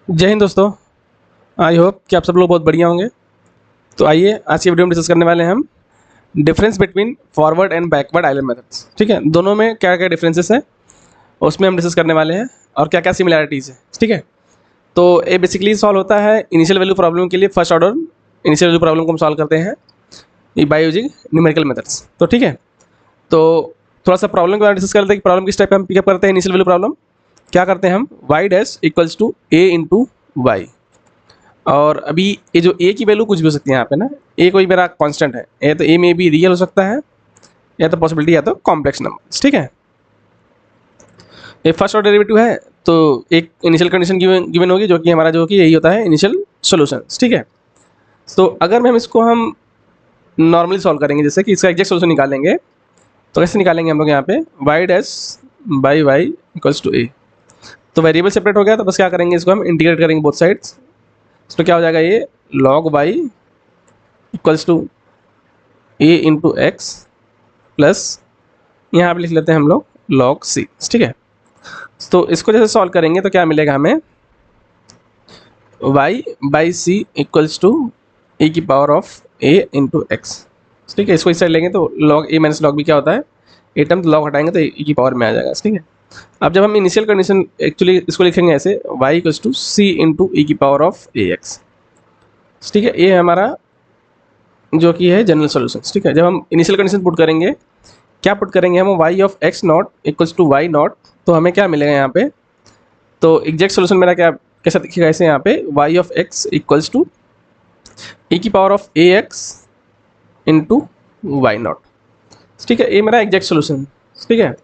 जय हिंद दोस्तों। I hope कि आप सब लोग बहुत बढ़िया होंगे। तो आइए आज की वीडियो में डिस्कस करने वाले हैं हम difference between forward and backward Euler methods. ठीक है, दोनों में क्या क्या डिफरेंसेस है उसमें हम डिस्कस करने वाले हैं और क्या क्या सिमिलैरिटीज़ है। ठीक है, तो ये बेसिकली सॉल्व होता है इनिशियल वैल्यू प्रॉब्लम के लिए। First order initial value problem को हम सॉल्व करते हैं बाय यूजिंग न्यूमेरिकल मेथड्स। तो ठीक है, तो थोड़ा सा प्रॉब्लम के बारे में डिस्कस करते हैं कि प्रॉब्लम किस टाइप का हम पिकअप करते हैं। इनिशियल वैल्यू प्रॉब्लम क्या करते हैं हम, Y dash equals to A into Y. और अभी ये जो ए की वैल्यू कुछ भी हो सकती है यहाँ पे ना, ए कोई मेरा कांस्टेंट है, ए तो ए में भी रियल हो सकता है या तो पॉसिबिलिटी या तो कॉम्प्लेक्स नंबर। ठीक है, ये फर्स्ट ऑर्डर डेरिवेटिव है तो एक इनिशियल कंडीशन गिवन होगी जो कि हमारा जो कि यही होता है इनिशियल सॉल्यूशन। ठीक है, तो अगर हम इसको हम नॉर्मली सॉल्व करेंगे, जैसे कि इसका एग्जैक्ट सॉल्यूशन निकालेंगे, तो कैसे निकालेंगे हम लोग यहाँ पे Y dash by Y equals to A. तो वेरिएबल सेपरेट हो गया, तो बस क्या करेंगे, इसको हम इंटीग्रेट करेंगे बोथ साइड्स। तो क्या हो जाएगा, ये log Y equals to A into X plus यहाँ पे लिख लेते हैं हम लोग लॉग सी। ठीक है, तो इसको जैसे सॉल्व करेंगे तो क्या मिलेगा हमें, y by C equals to ए की power of a into X. ठीक है, इसको इस साइड लेंगे तो log A minus log B क्या होता है, ए टर्म लॉग हटाएंगे तो ए की पावर में आ जाएगा। ठीक है, अब जब हम इनिशियल कंडीशन एक्चुअली इसको लिखेंगे ऐसे y equals to C into A की पावर ऑफ ए एक्स। ठीक है, ये हमारा जो कि है जनरल सॉल्यूशन। ठीक है, जब हम इनिशियल कंडीशन पुट करेंगे, क्या पुट करेंगे हम, y of X not equals to Y not, तो हमें क्या मिलेगा यहाँ पे, तो एग्जैक्ट सॉल्यूशन मेरा क्या कैसा दिखेगा, ऐसे यहाँ पे y of x equals to ए की power of a x into y not. ठीक है, ये मेरा एग्जैक्ट सॉल्यूशन। ठीक है,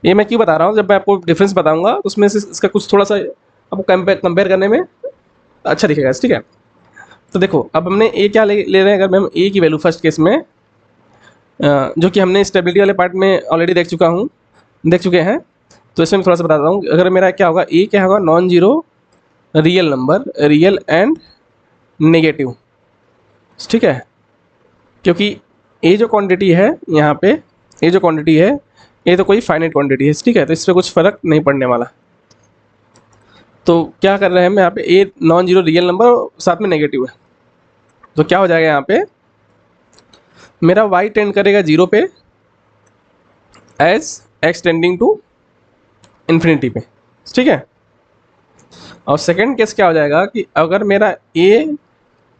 ये मैं क्यों बता रहा हूँ, जब मैं आपको डिफरेंस बताऊंगा तो उसमें से इसका कुछ थोड़ा सा आपको कंपेयर करने में अच्छा दिखेगा। ठीक है, तो देखो अब हमने ए क्या ले रहे हैं, अगर मैं ए की वैल्यू फर्स्ट केस में जो कि हमने स्टेबिलिटी वाले पार्ट में ऑलरेडी देख चुके हैं, तो इसमें थोड़ा सा बताता हूँ। अगर मेरा क्या होगा, ए क्या होगा, non zero real number, real and negative. ठीक है, क्योंकि ये जो क्वांटिटी है यहाँ पे, ये जो क्वांटिटी है ये तो कोई फाइनाइट क्वांटिटी है। ठीक है, तो इस पर कुछ फर्क नहीं पड़ने वाला। तो क्या कर रहे हैं हम यहाँ पे, a non zero real number साथ में नेगेटिव है, तो क्या हो जाएगा यहाँ पे, मेरा y टेंड करेगा जीरो पे as x tending to infinity पे। ठीक है, और सेकंड केस क्या हो जाएगा कि अगर मेरा a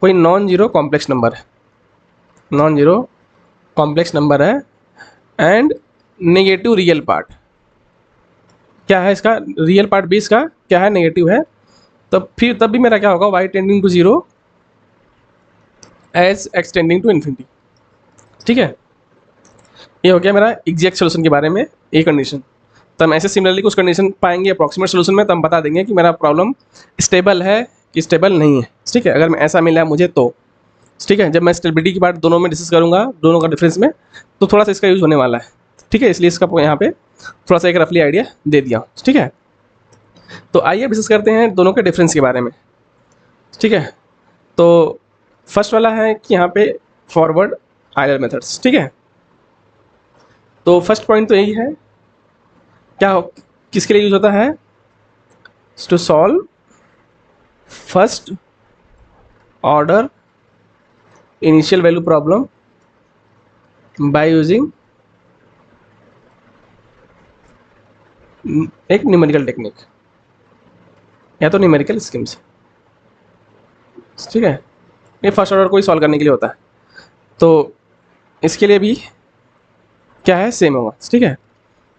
कोई नॉन जीरो कॉम्प्लेक्स नंबर है, नॉन जीरो कॉम्प्लेक्स नंबर है एंड नेगेटिव रियल पार्ट क्या है, इसका रियल पार्ट भी इसका क्या है, नेगेटिव है, तब भी मेरा क्या होगा, y tending to zero as x tending to infinity. ठीक है, ये हो गया मेरा एग्जैक्ट सोल्यूशन के बारे में ए कंडीशन। तो हम ऐसे सिमिलरली कुछ कंडीशन पाएंगे अप्रॉक्सीमेट सोल्यूशन में, तो हम बता देंगे कि मेरा प्रॉब्लम स्टेबल है कि स्टेबल नहीं है। ठीक है, अगर मैं ऐसा मिला है मुझे तो ठीक है, जब मैं स्टेबिलिटी की बात दोनों में डिस्कस करूंगा, दोनों का डिफरेंस में, तो थोड़ा सा इसका यूज होने वाला है। ठीक है, इसलिए इसका यहाँ पे थोड़ा सा एक रफली आइडिया दे दिया। ठीक है, तो आइए डिस्कस करते हैं दोनों के डिफरेंस के बारे में। ठीक है, तो फर्स्ट वाला है कि यहाँ पे फॉरवर्ड आइलर मेथड्स। ठीक है, तो फर्स्ट पॉइंट तो यही है, क्या किसके लिए यूज होता है, to solve first order initial value problem by using एक न्यूमेरिकल टेक्निक या तो न्यूमेरिकल स्कीम्स। ठीक है, ये फर्स्ट ऑर्डर को ही सॉल्व करने के लिए होता है, तो इसके लिए भी क्या है, सेम होगा। ठीक है,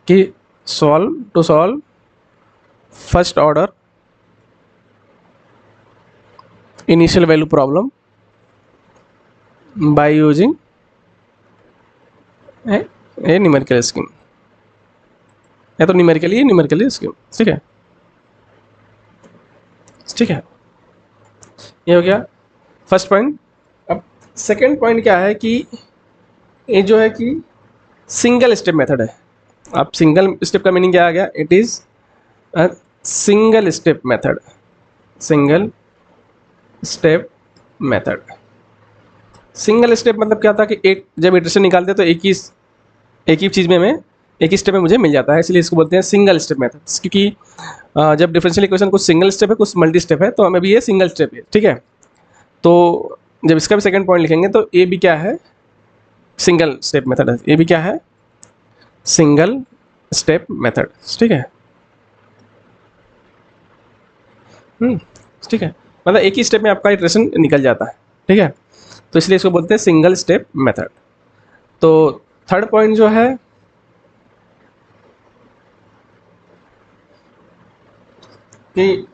कि to solve first order initial value problem by using a numerical scheme या तो न्यूमेरिकली स्कीम। ठीक है, ठीक है, ये हो गया फर्स्ट पॉइंट। अब सेकंड पॉइंट क्या है कि ये जो है कि सिंगल स्टेप मेथड है। अब सिंगल स्टेप का मीनिंग क्या आ गया, it is a single step method, single step method. Single step मतलब क्या था कि एक जब इटरेशन निकालते तो एक ही चीज़ में हमें एक ही स्टेप में मुझे मिल जाता है, इसलिए इसको बोलते हैं सिंगल स्टेप मेथड। क्योंकि जब डिफरेंशियल इक्वेशन कुछ सिंगल स्टेप है कुछ मल्टी स्टेप है, तो हमें भी ये सिंगल स्टेप है, ठीक है। तो जब इसका भी सेकंड पॉइंट लिखेंगे तो ए भी क्या है, सिंगल स्टेप मेथड है। ये भी क्या है, सिंगल स्टेप मेथड, ठीक है। ठीक है, मतलब एक ही स्टेप में आपका इटरेशन निकल जाता है, ठीक है। तो इसलिए इसको बोलते हैं सिंगल स्टेप मेथड। तो थर्ड पॉइंट जो है कि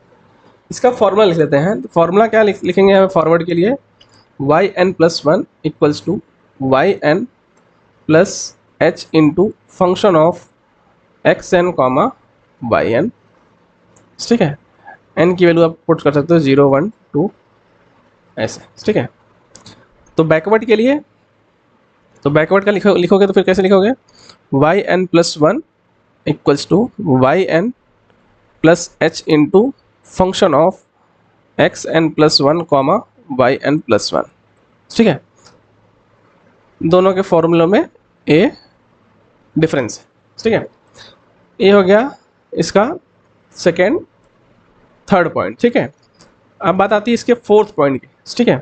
इसका फॉर्मूला लिख लेते हैं। तो फॉर्मूला क्या लिखेंगे हमें फॉरवर्ड के लिए, Y N plus one equals to Y N plus H into function of X N comma Y N, ठीक है। एन की वैल्यू आप पुट कर सकते हो 0 1 2 ऐसे, ठीक है। तो बैकवर्ड के लिए, तो बैकवर्ड का लिखोगे तो फिर कैसे लिखोगे, Y N plus one equals to Y N plus H into function of X N plus one comma Y N plus one, ठीक है। दोनों के फॉर्मूलों में ए डिफरेंस है, ठीक है। ये हो गया इसका सेकेंड थर्ड पॉइंट, ठीक है। अब बात आती है इसके फोर्थ पॉइंट की, ठीक है।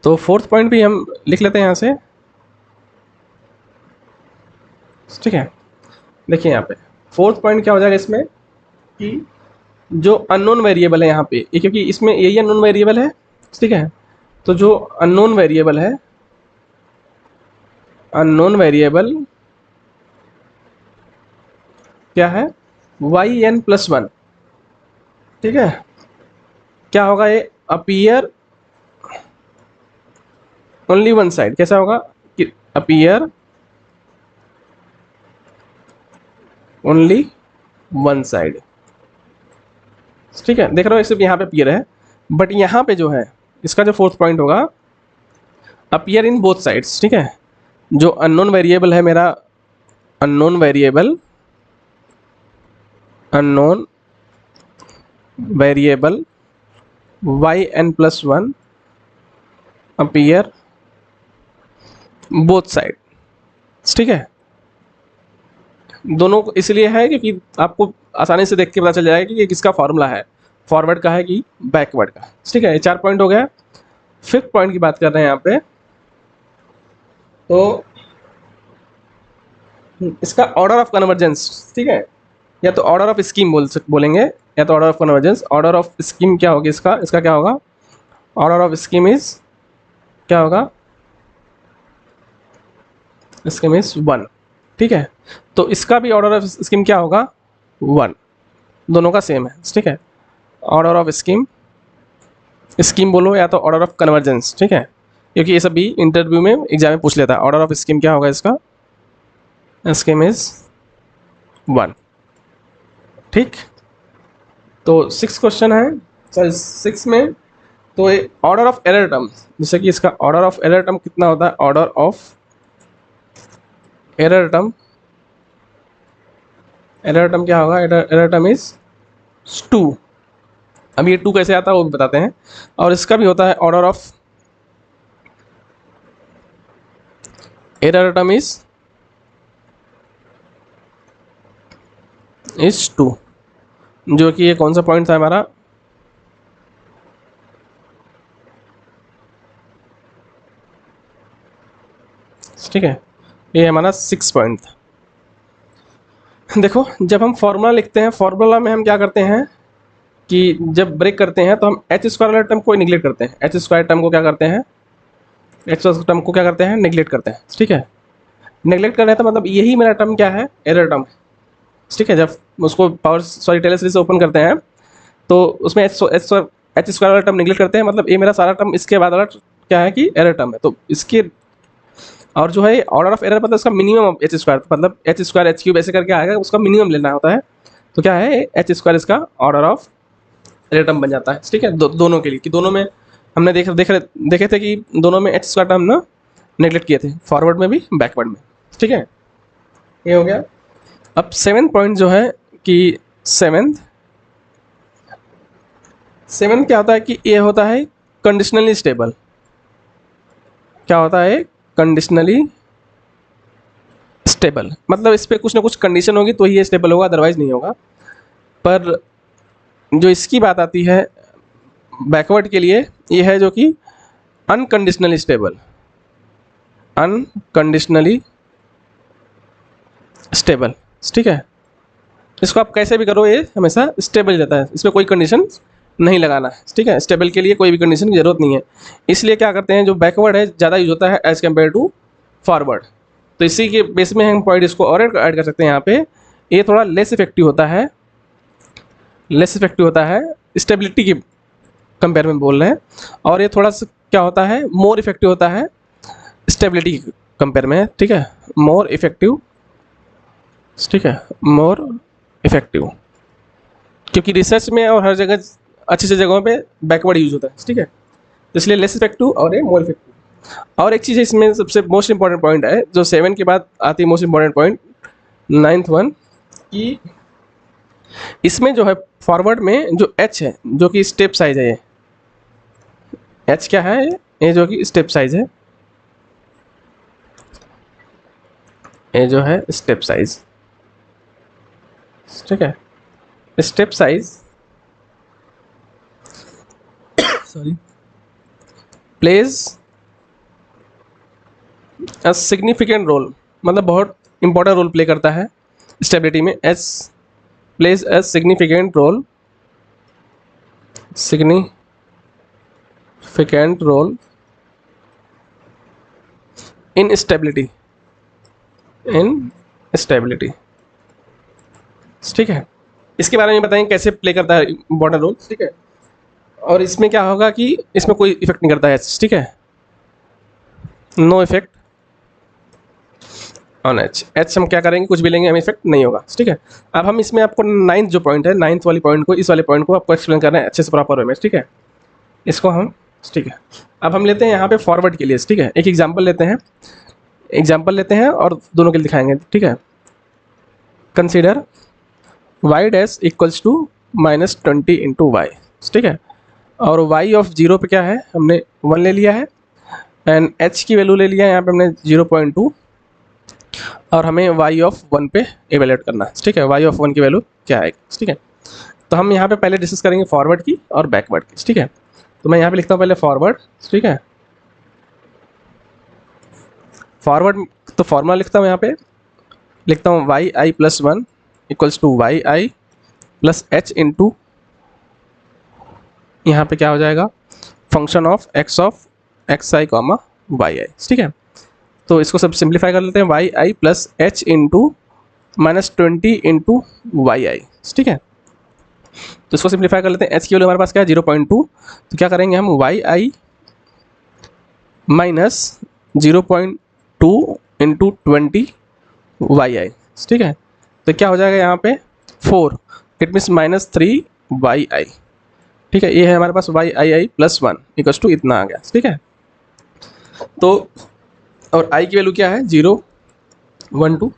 तो फोर्थ पॉइंट भी हम लिख लेते हैं यहाँ से, ठीक है। देखिए यहाँ पे फोर्थ पॉइंट क्या हो जाएगा इसमें कि जो अननोन वेरिएबल है यहाँ पे, क्योंकि इसमें यही अननोन वेरिएबल है, ठीक है। तो जो अननोन वेरिएबल है, अननोन वेरिएबल क्या है, वाई एन प्लस वन, ठीक है। क्या होगा ये, अपीयर ओनली वन साइड, कैसा होगा कि अपीयर ओनली वन साइड, ठीक है। देख रहे हो सिर्फ यहाँ पे अपीयर है, बट यहाँ पे जो है इसका जो फोर्थ पॉइंट होगा, अपीयर इन बोथ साइड्स, ठीक है। जो अननोन वेरिएबल है मेरा, unknown variable, unknown variable Y N plus one appear both side, ठीक है। दोनों इसलिए है क्योंकि आपको आसानी से देख के पता चल जाएगा कि ये किसका फॉर्मूला है, फॉरवर्ड का है कि बैकवर्ड का, ठीक है। ये 4 पॉइंट हो गया। फिफ्थ पॉइंट की बात कर रहे हैं यहाँ पे, तो इसका ऑर्डर ऑफ कन्वर्जेंस, ठीक है। या तो ऑर्डर ऑफ स्कीम बोलेंगे, या तो order of convergence. Order of scheme क्या होगी इसका, इसका क्या होगा, ऑर्डर ऑफ स्कीम इज क्या होगा, स्कीम इज 1, ठीक है। तो इसका भी ऑर्डर ऑफ स्कीम क्या होगा, 1, दोनों का सेम है, ठीक है। ऑर्डर ऑफ स्कीम, स्कीम बोलो या तो ऑर्डर ऑफ कन्वर्जेंस, ठीक है। क्योंकि ये सब भी इंटरव्यू में एग्जाम में पूछ लेता है। ऑर्डर ऑफ स्कीम क्या होगा इसका, स्कीम इज 1, ठीक। तो 6 क्वेश्चन है, सॉरी 6 में। तो ये ऑर्डर ऑफ एरर टर्म, जैसे कि इसका ऑर्डर ऑफ एरर टर्म कितना होता है, order of error term, error term क्या होगा, एरर टर्म इज 2। अब ये 2 कैसे आता है वो भी बताते हैं। और इसका भी होता है order of error term is 2, जो कि ये कौन सा पॉइंट था हमारा, ठीक है। ये हमारा 6 पॉइंट था। देखो जब हम फॉर्मूला लिखते हैं, फॉर्मूला में हम क्या करते हैं कि जब ब्रेक करते हैं तो हम एच स्क्वायर वाला टर्म को निगलेक्ट करते हैं। एच स्क्वायर टर्म को क्या करते हैं, एच टर्म को क्या करते हैं, निगलेक्ट करते हैं, ठीक है। निगलेक्ट कर रहे हैं तो मतलब यही मेरा टर्म क्या है, एरर टर्म, ठीक है। जब उसको पावर टेलर सीरीज से ओपन करते हैं तो उसमें एच स्क्वायर वाला टर्म निगलेक्ट करते हैं, मतलब ये मेरा सारा टर्म इसके बाद वाला क्या है कि एरर टर्म है। तो इसके और जो है ऑर्डर ऑफ एरर मतलब इसका मिनिमम एच स्क्वायर, मतलब एच स्क्वायर एच क्यूब ऐसे करके आएगा, उसका मिनिमम लेना होता है। तो क्या है, एच स्क्वायर इसका ऑर्डर ऑफ एरर टर्म बन जाता है, ठीक है। दोनों के लिए, कि दोनों में हमने देखे थे कि दोनों में एच स्क्वायर टर्म ना नेगलेक्ट किए थे, फॉरवर्ड में भी बैकवर्ड में, ठीक है। ये हो गया। अब 7th पॉइंट जो है कि सेवेंथ क्या होता है कि ये होता है कंडीशनली स्टेबल। क्या होता है, कंडीशनली स्टेबल, मतलब इस पर कुछ ना कुछ कंडीशन होगी तो ही ये स्टेबल होगा, अदरवाइज नहीं होगा। पर जो इसकी बात आती है बैकवर्ड के लिए, ये है जो कि अनकंडीशनली स्टेबल, अनकंडीशनली स्टेबल, ठीक है। इसको आप कैसे भी करो ये हमेशा स्टेबल रहता है, इसमें कोई कंडीशन नहीं लगाना है, ठीक है। स्टेबल के लिए कोई भी कंडीशन की जरूरत नहीं है। इसलिए क्या करते हैं, जो बैकवर्ड है ज़्यादा यूज होता है एज कम्पेयर टू फॉरवर्ड। तो इसी के बेस में हम पॉइंट इसको और ऐड कर सकते हैं यहाँ पे। ये थोड़ा लेस इफेक्टिव होता है, लेस इफेक्टिव होता है स्टेबिलिटी के कंपेयर में बोल रहे हैं, और ये थोड़ा सा क्या होता है, मोर इफेक्टिव होता है स्टेबिलिटी के कंपेयर में, ठीक है। मोर इफेक्टिव, ठीक है, मोर इफेक्टिव, क्योंकि रिसर्च में और हर जगह अच्छी जगहों पे बैकवर्ड यूज होता है, ठीक है। तो इसलिए लेस इफेक्टिव और ये मोर इफेक्टिव। और एक चीज़ है इसमें सबसे मोस्ट इंपॉर्टेंट पॉइंट है, जो 7 के बाद आती है most important point, 9th one, कि इसमें जो है फॉरवर्ड में जो एच है जो कि स्टेप साइज है, ये एच क्या है, ये जो कि स्टेप साइज है, ये जो है स्टेप साइज, ठीक है। Step size sorry plays a significant role, मतलब बहुत इंपॉर्टेंट रोल प्ले करता है स्टेबिलिटी में। H plays a significant role, significant role in stability, in stability, ठीक है। इसके बारे में बताएंगे कैसे प्ले करता है इंपॉर्टेंट रोल, ठीक है। और इसमें क्या होगा कि इसमें कोई इफेक्ट नहीं करता है एच, ठीक है, no effect on H. H हम क्या करेंगे, कुछ भी लेंगे, हमें इफेक्ट नहीं होगा, ठीक है। अब हम इसमें आपको 9th जो पॉइंट है, 9th वाली पॉइंट को, इस वाले पॉइंट को आपको एक्सप्लेन करना है अच्छे से प्रॉपर वे में, ठीक है। इसको हम, ठीक है, अब हम लेते हैं यहाँ पे फॉरवर्ड के लिए, ठीक है। एक एग्जाम्पल लेते हैं, एग्जाम्पल लेते हैं और दोनों के लिए दिखाएंगे, ठीक है। Consider y dash equals to -20 into Y, ठीक है। और y ऑफ 0 पे क्या है, हमने 1 ले लिया है, एंड h की वैल्यू ले लिया है यहाँ पे हमने 0.2, और हमें y ऑफ 1 पे एवेल्यूएट करना है, ठीक है। y ऑफ 1 की वैल्यू क्या है, ठीक है। तो हम यहाँ पे पहले डिस्कस करेंगे फॉरवर्ड की और बैकवर्ड की, ठीक है। तो मैं यहाँ पे लिखता हूँ पहले फॉरवर्ड, ठीक है। फॉरवर्ड तो फॉर्मूला लिखता हूँ, यहाँ पे लिखता हूँ y i + 1 equals to y i plus h into, यहाँ पे क्या हो जाएगा, function of x i comma y i, ठीक है। तो इसको सब सिंप्लीफाई कर लेते हैं, y i plus h into -20 into Y i, ठीक है। तो इसको सिंप्लीफाई कर लेते हैं, h की वैल्यू हमारे पास क्या है 0.2, तो क्या करेंगे हम y i minus 0.2 into 20 y i, ठीक है। तो क्या हो जाएगा यहाँ पे 4, इट मीन्स -3 वाई आई, ठीक है। ये है हमारे पास y i i + 1 equals to इतना आ गया, ठीक है। तो और i की वैल्यू क्या है 0, 1, 2।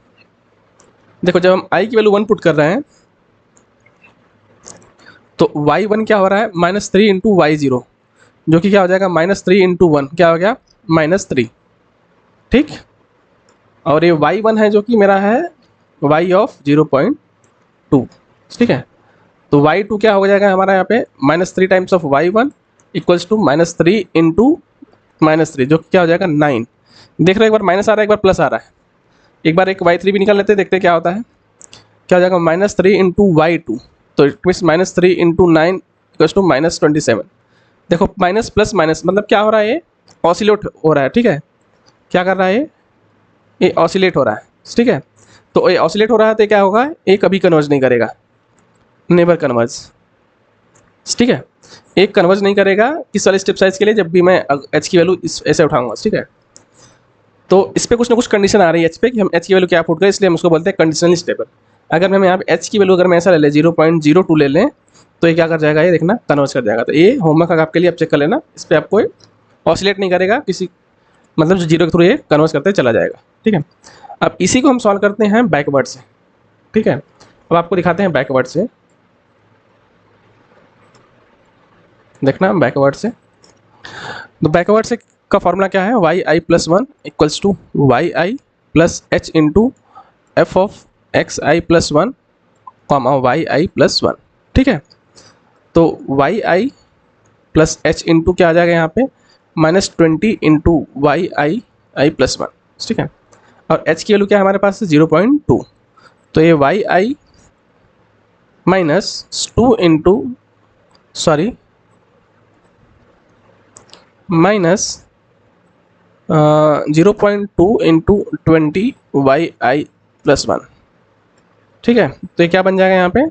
देखो जब हम i की वैल्यू 1 पुट कर रहे हैं तो y1 क्या हो रहा है -3 इंटू y0, जो कि क्या हो जाएगा -3 इंटू 1 क्या हो गया -3, ठीक। और ये y1 है जो कि मेरा है y ऑफ 0.2, ठीक है। तो y2 क्या हो जाएगा हमारा यहाँ पे -3 times of y1 equals to -3 into -3, जो कि क्या हो जाएगा 9। देख रहे हो एक बार माइनस आ रहा है, एक बार प्लस आ रहा है, एक बार एक y3 भी निकाल लेते हैं, देखते हैं क्या होता है। क्या हो जाएगा -3 इंटू y2, तो it means -3 into 9 equals to -27। देखो माइनस प्लस माइनस मतलब क्या हो रहा है, ये ऑसिलेट हो रहा है, ठीक है। क्या कर रहा है ये ऑसिलेट हो रहा है, ठीक है। तो ये ऑसिलेट हो रहा है तो क्या होगा, ये कभी कन्वर्ज नहीं करेगा, नेवर कन्वर्ज, ठीक है। एक कन्वर्ज नहीं करेगा इस वाले स्टेप साइज के लिए, जब भी मैं h की वैल्यू ऐसे उठाऊंगा, ठीक है। तो इस पर कुछ ना कुछ कंडीशन आ रही है h पे कि हम h की वैल्यू क्या पुट करें, इसलिए हम उसको बोलते हैं कंडीशनली स्टेबल। अगर हम यहाँ पे h की वैल्यू अगर मैं ऐसा ले लें 0.02 ले लें, तो ये क्या कर जाएगा, ये देखना कन्वर्ज कर जाएगा। तो ये होमवर्क आपके लिए आप चेक कर लेना, इस पर आपको ऑसिलेट नहीं करेगा किसी, मतलब जो 0 के थ्रू ये कन्वर्ज करते चला जाएगा, ठीक है। अब इसी को हम सॉल्व करते हैं बैकवर्ड से, ठीक है। अब आपको दिखाते हैं बैकवर्ड से, देखना बैकवर्ड से। तो बैकवर्ड से का फॉर्मूला क्या है, y i + 1 equals to y i plus h into F of X I plus one comma Y I plus one. ठीक है, तो वाई आई प्लस एच इंटू क्या आ जाएगा यहाँ पे -20 into Y I I plus one. ठीक है, और एच की वैल्यू क्या है हमारे पास 0.2, तो ये y i minus 2 into sorry minus 0.2 into 20 y I plus one. ठीक है, तो ये क्या बन जाएगा यहाँ पे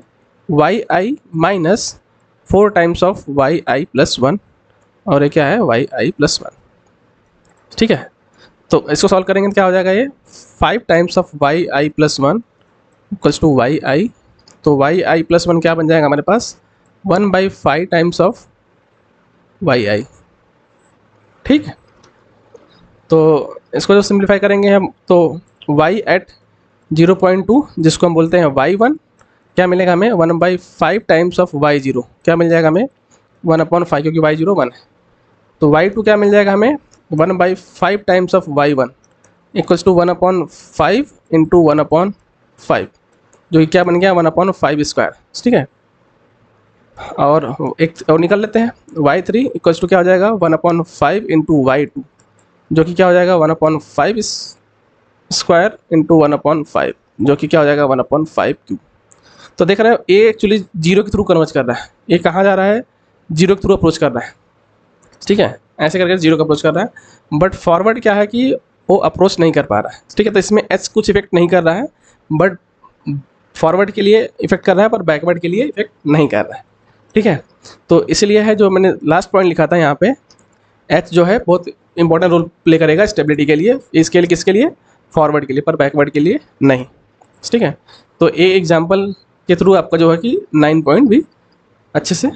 y i minus 4 times of y I plus one, और ये क्या है वाई आई प्लस वन। ठीक है, तो इसको सॉल्व करेंगे तो क्या हो जाएगा ये 5 times of y I plus one equals to y i, तो वाई आई प्लस वन क्या बन जाएगा हमारे पास 1/5 टाइम्स ऑफ वाई आई। ठीक है, तो इसको जो सिंप्लीफाई करेंगे हम तो y एट 0.2 जिसको हम बोलते हैं y1 क्या मिलेगा हमें 1/5 टाइम्स ऑफ y0 क्या मिल जाएगा हमें 1/5 क्योंकि y0 1 है, तो y2 क्या मिल जाएगा हमें 1/5 times of y1 equals to 1/5 into 1/5 जो कि क्या बन गया 1/5 स्क्वायर। ठीक है, और एक और निकल लेते हैं y3 इक्वल्स टू क्या हो जाएगा 1/5 इंटू y2 जो कि क्या हो जाएगा 1/5 स्क्वायर इंटू 1/5 जो कि क्या हो जाएगा 1/5 क्यूब। तो देख रहे हो ए एक्चुअली जीरो के थ्रू कन्वर्ज कर रहा है, ये कहाँ जा रहा है जीरो के थ्रू अप्रोच कर रहा है। ठीक है, ऐसे करके जीरो का अप्रोच कर रहा है, बट फॉरवर्ड क्या है कि वो अप्रोच नहीं कर पा रहा है। ठीक है, तो इसमें एच कुछ इफेक्ट नहीं कर रहा है, बट फॉरवर्ड के लिए इफेक्ट कर रहा है पर बैकवर्ड के लिए इफेक्ट नहीं कर रहा है। ठीक है, तो इसलिए है जो मैंने लास्ट पॉइंट लिखा था यहाँ पे एच जो है बहुत इंपॉर्टेंट रोल प्ले करेगा स्टेबिलिटी के लिए, इसके लिए किसके लिए फॉरवर्ड के लिए पर बैकवर्ड के लिए नहीं। ठीक है, तो ए एग्जाम्पल के थ्रू आपका जो है कि 9 पॉइंट भी अच्छे से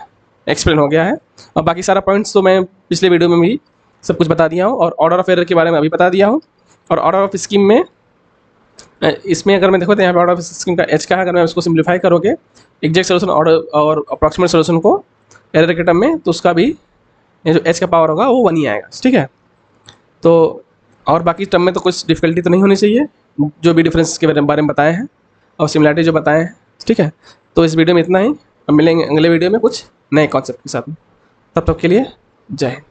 एक्सप्लेन हो गया है, और बाकी सारा पॉइंट्स तो मैं पिछले वीडियो में भी सब कुछ बता दिया हूँ, और ऑर्डर ऑफ एरर के बारे में अभी बता दिया हूँ। और ऑर्डर ऑफ स्कीम में इसमें अगर मैं देखो तो यहाँ पे ऑर्डर ऑफ स्कीम का एच का है, अगर मैं उसको सिंप्लीफाई करोगे एग्जैक्ट सोल्यूशन ऑर्डर और अप्रॉक्सीमेट सोल्यूशन को एरर के टर्म में, तो उसका भी ये जो एच का पावर होगा वो 1 ही आएगा। ठीक है, तो और बाकी टर्म में तो कुछ डिफिकल्टी तो नहीं होनी चाहिए, जो भी डिफरेंस के बारे में बताए हैं और सिमिलरिटी जो बताए हैं। ठीक है, तो इस वीडियो में इतना ही, अब मिलेंगे अगले वीडियो में कुछ नए कॉन्सेप्ट के साथ। तब तक के लिए जय हिंद।